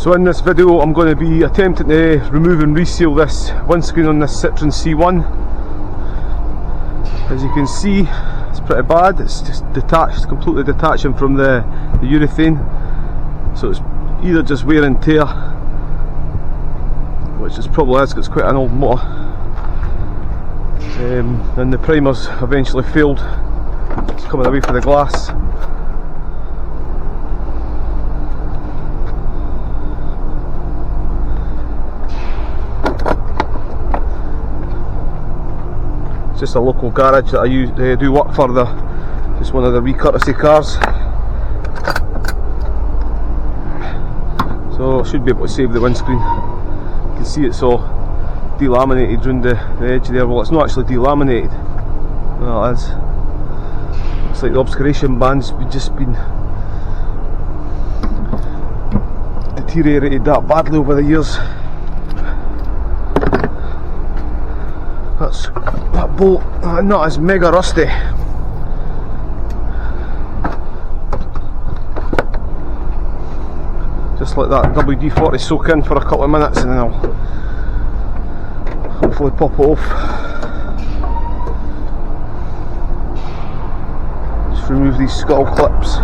So in this video I'm going to be attempting to remove and reseal this windscreen on this Citroen C1. As you can see, it's pretty bad. It's just detached, completely detaching from the urethane. So it's either just wear and tear, which is probably is, 'cause it's quite an old motor, and the primer's eventually failed. It's coming away from the glass. It's just a local garage that I do work for. Just one of the courtesy cars. So I should be able to save the windscreen. You can see it's all delaminated around the edge there. Well, it's not actually delaminated. Well, it is. Looks like the obscuration band's just been deteriorated that badly over the years. That bolt, not as mega rusty. Just let that WD-40 soak in for a couple of minutes and then I'll hopefully pop it off. Just remove these scuttle clips.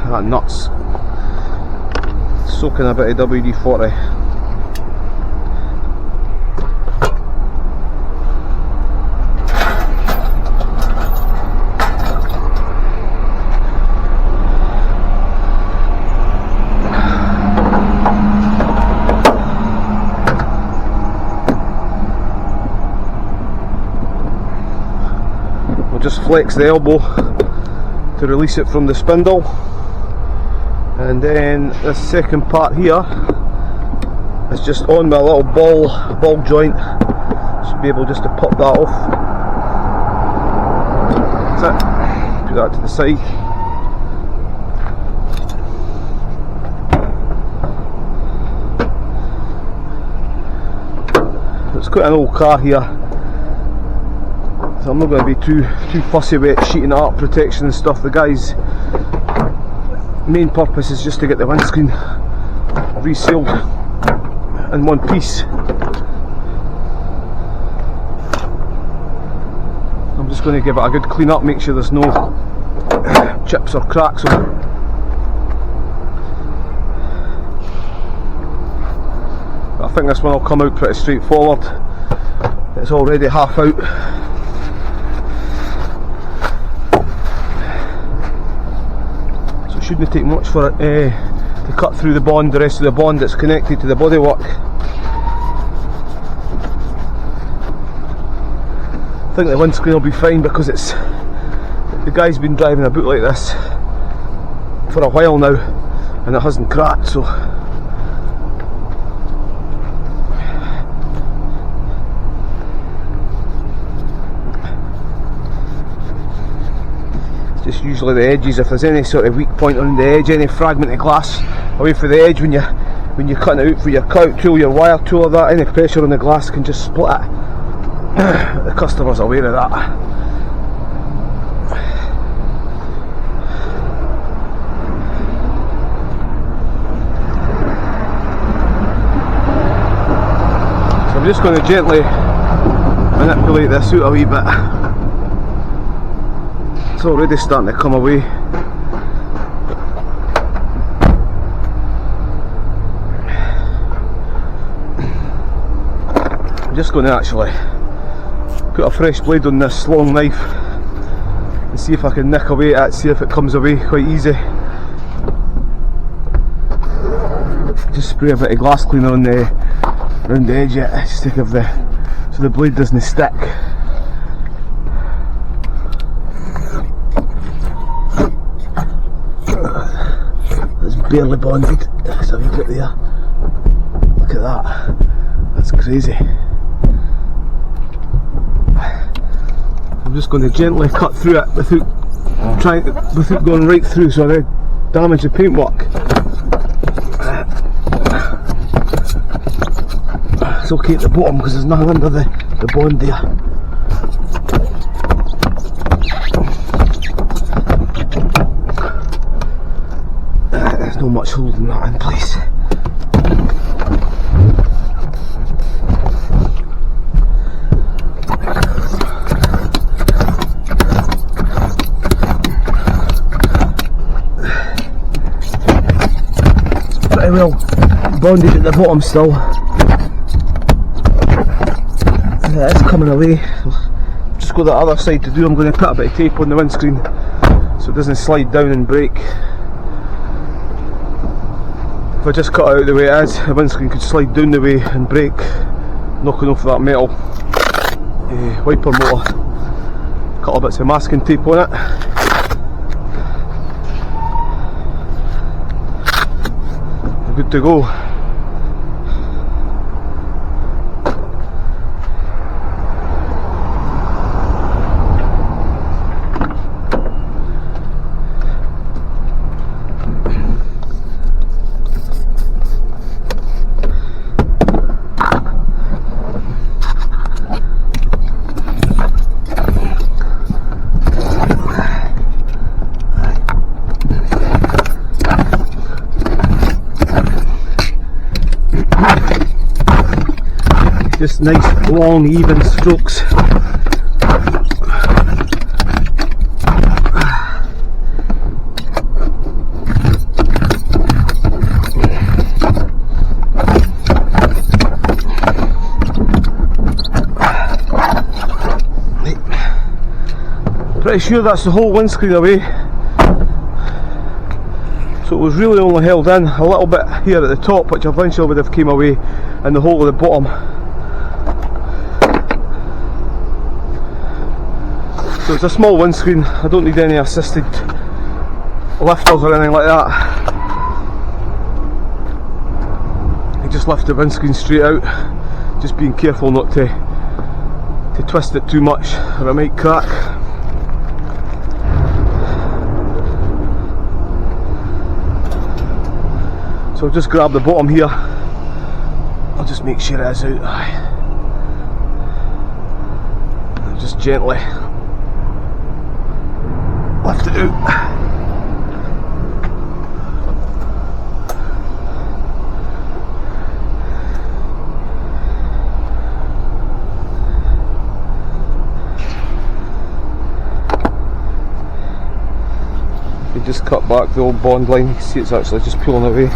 That nuts soaking a bit of WD-40. We'll just flex the elbow to release it from the spindle. And then this second part here is just on my little ball joint. Should be able just to pop that off. That's it. Put that to the side. It's quite an old car here, so I'm not going to be too fussy with sheeting it up, protection and stuff. The guy's main purpose is just to get the windscreen resealed in one piece. I'm just going to give it a good clean up, make sure there's no chips or cracks on it. But I think this one will come out pretty straightforward. It's already half out. Shouldn't take much for it to cut through the bond, the rest of the bond that's connected to the bodywork. I think the windscreen will be fine because the guy's been driving a boot like this for a while now and it hasn't cracked, so just usually the edges. If there's any sort of weak point on the edge, any fragment of glass away from the edge when you're cutting it out for your cut tool, your wire tool or that, any pressure on the glass can just split it. The customer's aware of that. So I'm just going to gently manipulate this out a wee bit. It's already starting to come away. I'm just going to actually put a fresh blade on this long knife and see if I can nick away at it, see if it comes away quite easy. Just spray a bit of glass cleaner on the around the edge of it, just to give so the blade doesn't stick. It's barely bonded. There's a wee bit there. Look at that. That's crazy. I'm just going to gently cut through it without going right through, so I don't damage the paintwork. It's okay at the bottom because there's nothing under the bond there. There's not much holding that in place. It's pretty well bonded at the bottom still. Yeah, it's coming away. Just got the other side to do. I'm going to put a bit of tape on the windscreen so it doesn't slide down and break. If I just cut it out the way it is, the windscreen could slide down the way and break, knocking off that metal wiper motor. A couple of bits of masking tape on it. Good to go. Just nice, long, even strokes. Pretty sure that's the whole windscreen away. So it was really only held in a little bit here at the top, which eventually would have came away, and the whole of the bottom. So it's a small windscreen. I don't need any assisted lifters or anything like that. You just lift the windscreen straight out, just being careful not to twist it too much or it might crack. So I'll just grab the bottom here. I'll just make sure it is out. And just gently lift it out. You just cut back the old bond line, you can see it's actually just pulling away.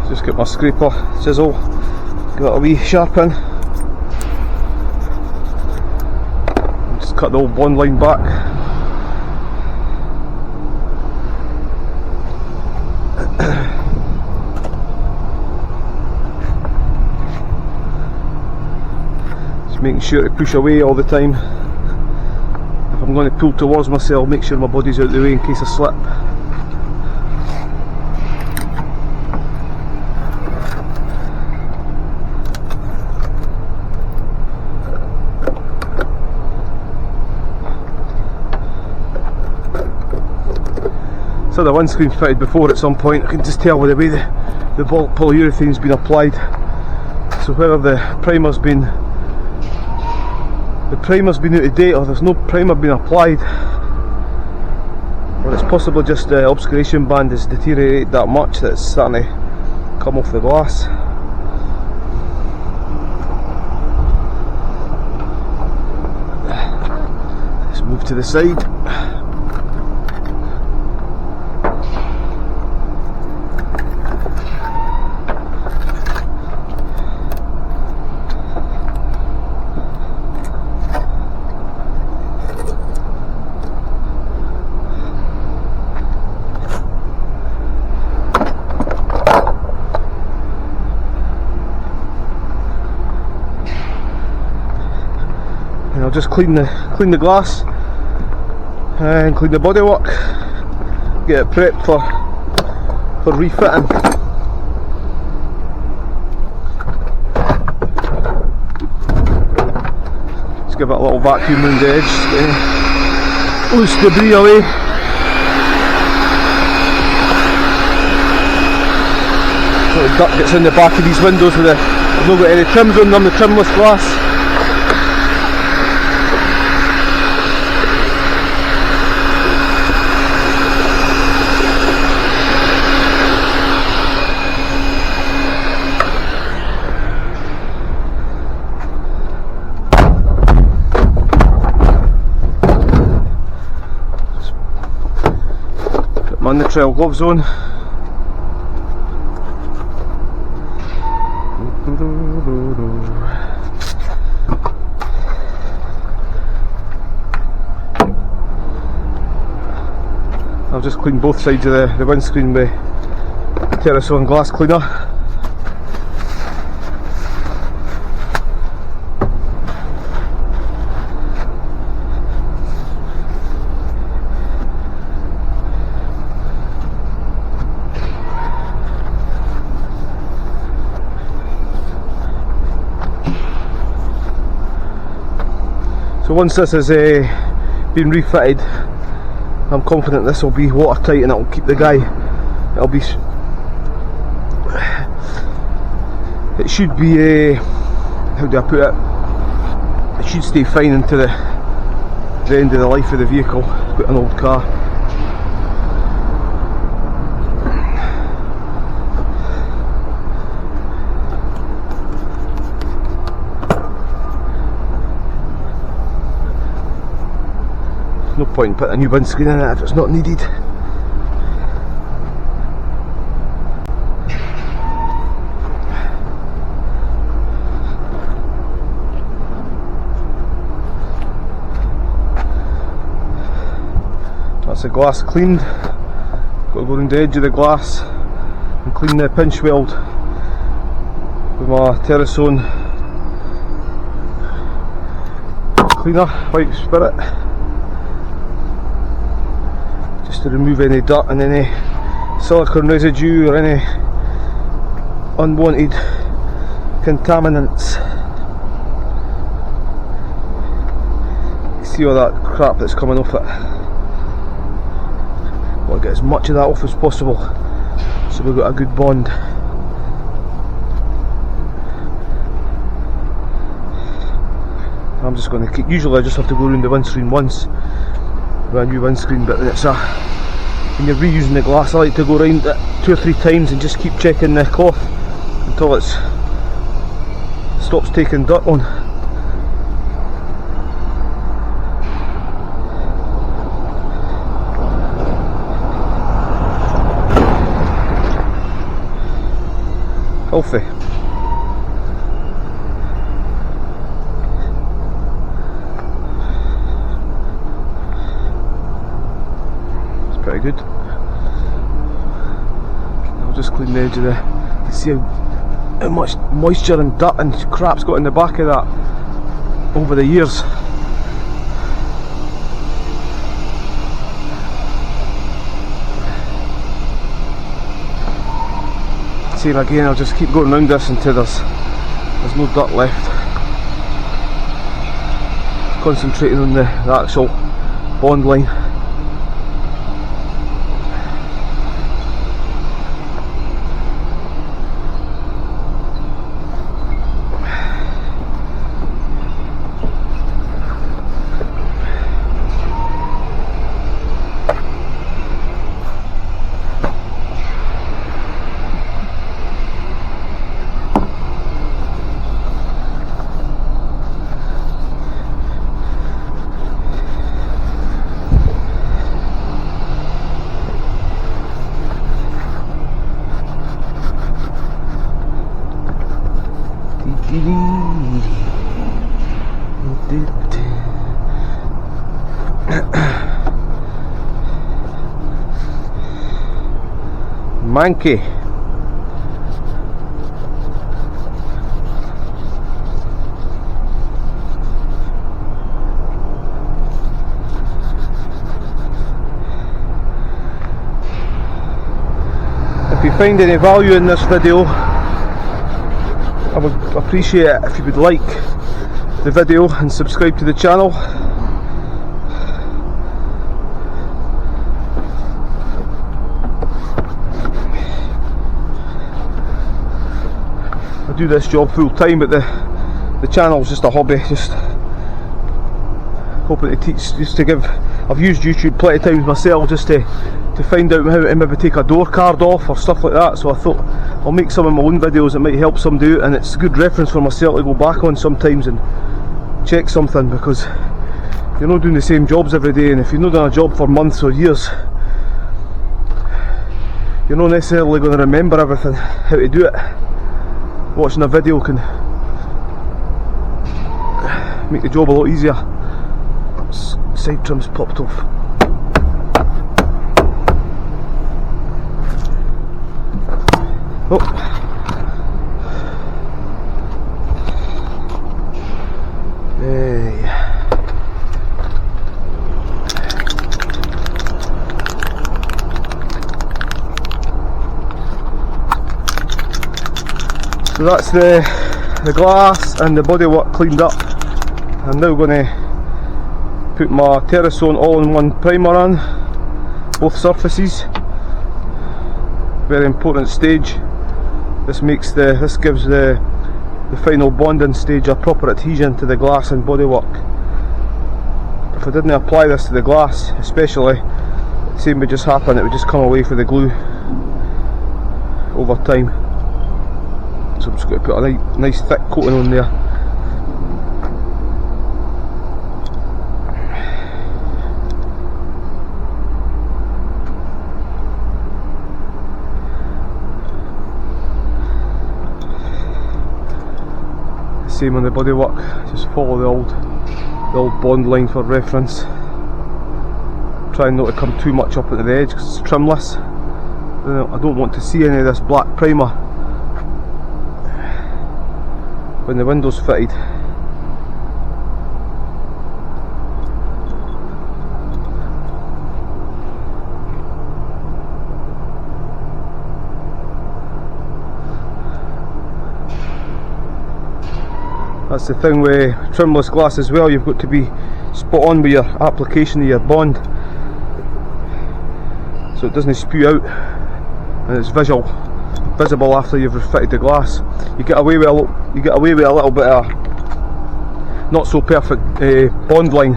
Just get my scraper, chisel, give it a wee sharpen. Just cut the old bond line back. Just making sure to push away all the time. If I'm going to pull towards myself, make sure my body's out of the way in case I slip. So the windscreen fitted before at some point. I can just tell by the way the polyurethane's been applied. So whether the primer's been the primer's been out of date, or there's no primer being applied, or it's possibly just the obscuration band has deteriorated that much that it's starting to come off the glass. Let's move to the side. And I'll just clean the glass and clean the bodywork, get it prepped for refitting. Just give it a little vacuum around the edge, get loose debris away. So the dirt gets in the back of these windows with I've not got any trims on them, the trimless glass. On the trail gloves on. I've just cleaned both sides of the windscreen with Terrason glass cleaner. So once this has been refitted, I'm confident this will be watertight and it will keep the guy, it should be, how do I put it, it should stay fine into the end of the life of the vehicle. Quite an old car. No point in putting a new windscreen in it if it's not needed. That's the glass cleaned. Got to go around the edge of the glass and clean the pinch weld with my Terrason cleaner, white spirit. To remove any dirt and any silicone residue or any unwanted contaminants. You see all that crap that's coming off it. Want to get as much of that off as possible so we've got a good bond. I'm just going to keep, usually I just have to go around the windscreen once with a new windscreen, but it's when you're reusing the glass, I like to go around it 2 or 3 times and just keep checking the cloth until it stops taking dirt on. Healthy. Pretty good. I'll just clean the edge of the. You can see how much moisture and dirt and crap's got in the back of that over the years. Same again, I'll just keep going around this until there's no dirt left. Concentrating on the actual bond line. Manky. If you find any value in this video, I would appreciate it if you would like the video and subscribe to the channel. I do this job full time, but the channel's just a hobby, just hoping to teach, just to give. I've used YouTube plenty of times myself just to find out how to maybe take a door card off or stuff like that, so I thought I'll make some of my own videos that might help somebody out, and it's a good reference for myself to go back on sometimes and check something, because you're not doing the same jobs every day, and if you've not done a job for months or years, you're not necessarily going to remember everything, how to do it. Watching a video can make the job a lot easier. Side trim's popped off. Oh. Hey. So that's the glass and the bodywork cleaned up. I'm now going to put my Terrasone all-in-one primer on both surfaces. Very important stage. This gives the final bonding stage a proper adhesion to the glass and bodywork. If I didn't apply this to the glass, especially, the same would just happen. It would just come away for the glue over time. So I'm just going to put a nice thick coating on there. Same on the bodywork, just follow the old bond line for reference. Trying not to come too much up at the edge because it's trimless. I don't want to see any of this black primer when the window's fitted. That's the thing with trimless glass as well, you've got to be spot on with your application of your bond so it doesn't spew out and it's visible after you've refitted the glass. You get away with a little bit of not so perfect bond line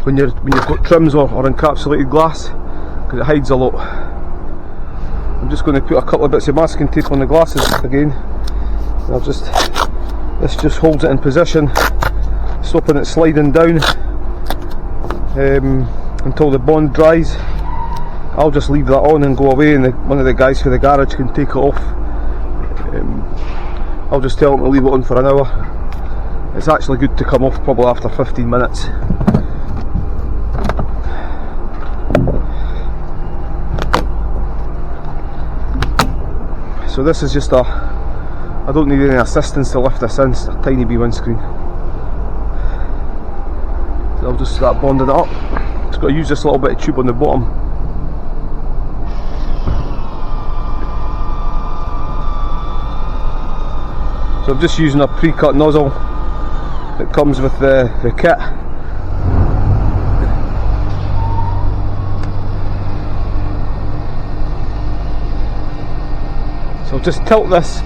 when you've got trims or encapsulated glass, because it hides a lot. I'm just going to put a couple of bits of masking tape on the glasses again. This just holds it in position, stopping it sliding down until the bond dries. I'll just leave that on and go away, and one of the guys for the garage can take it off. I'll just tell them to leave it on for an hour. It's actually good to come off probably after 15 minutes. So this is just I don't need any assistance to lift this in, it's a tiny wee windscreen. So I'll just start bonding it up. Just got to use this little bit of tube on the bottom. So I'm just using a pre-cut nozzle that comes with the kit. So I'll just tilt this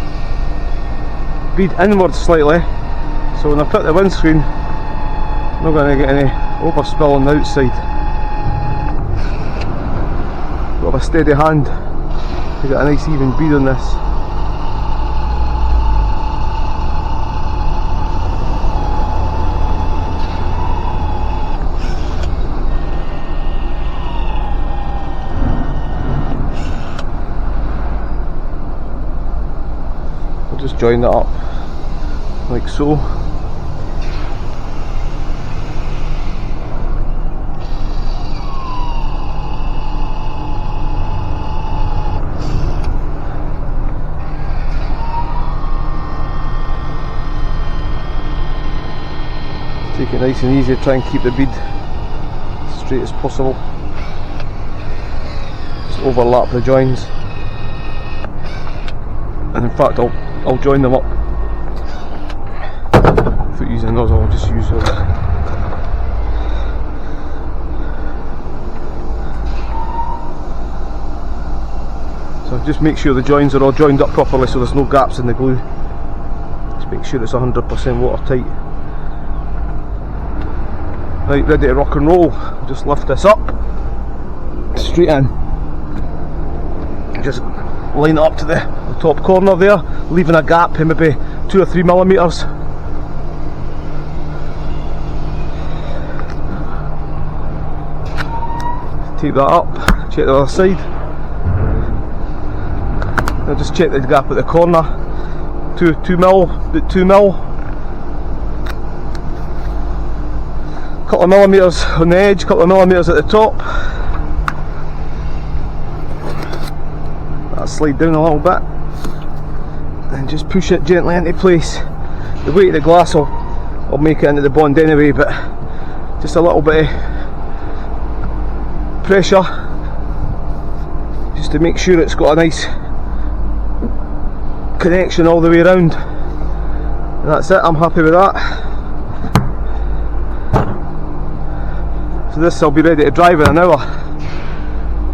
bead inwards slightly, so when I put the windscreen I'm not going to get any overspill on the outside. Got a steady hand to get a nice even bead on this. I'll just join that up like so. Make it nice and easy, try and keep the bead as straight as possible. Just overlap the joins, and in fact I'll join them up. If I'm using a nozzle, I'll just use those. So just make sure the joins are all joined up properly so there's no gaps in the glue. Just make sure it's 100% watertight. Right, ready to rock and roll. Just lift this up, straight in. Just line it up to the top corner there, leaving a gap of maybe 2 or 3 millimeters. Take that up, check the other side. Now just check the gap at the corner. 2 mil, about 2 mil. Couple of millimeters on the edge, couple of millimeters at the top. That'll slide down a little bit, and just push it gently into place. The weight of the glass will make it into the bond anyway, but just a little bit of pressure just to make sure it's got a nice connection all the way around, and that's it. I'm happy with that. So this will be ready to drive in an hour,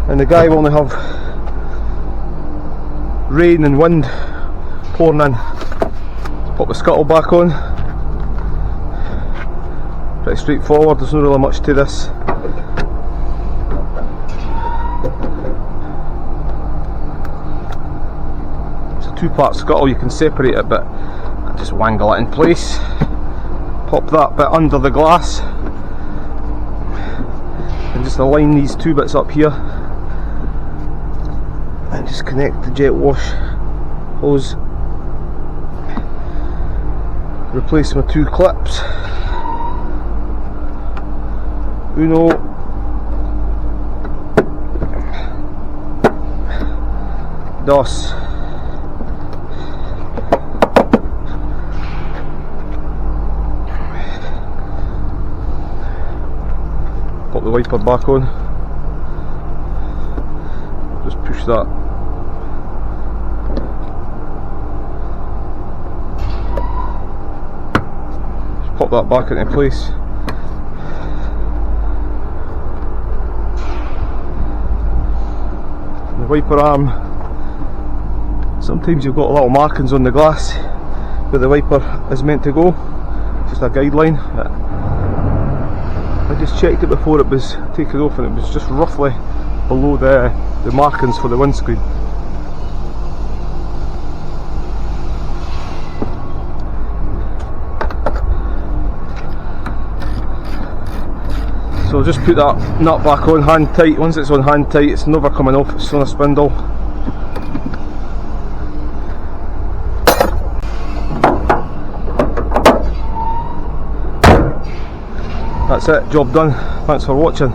and the guy will only have rain and wind pouring in. Pop the scuttle back on. Pretty straightforward, there's not really much to this. It's a 2-part scuttle, you can separate it, but I just wangle it in place. Pop that bit under the glass, and just align these 2 bits up here, and just connect the jet wash hose. Replace my 2 clips. Uno, dos. Pop the wiper back on. Just push that. Just pop that back into place. And the wiper arm, sometimes you've got little markings on the glass where the wiper is meant to go. Just a guideline. I just checked it before it was taken off, and it was just roughly below the markings for the windscreen. So just put that nut back on hand tight. Once it's on hand tight, it's never coming off, it's on a spindle. That's it, job done. Thanks for watching.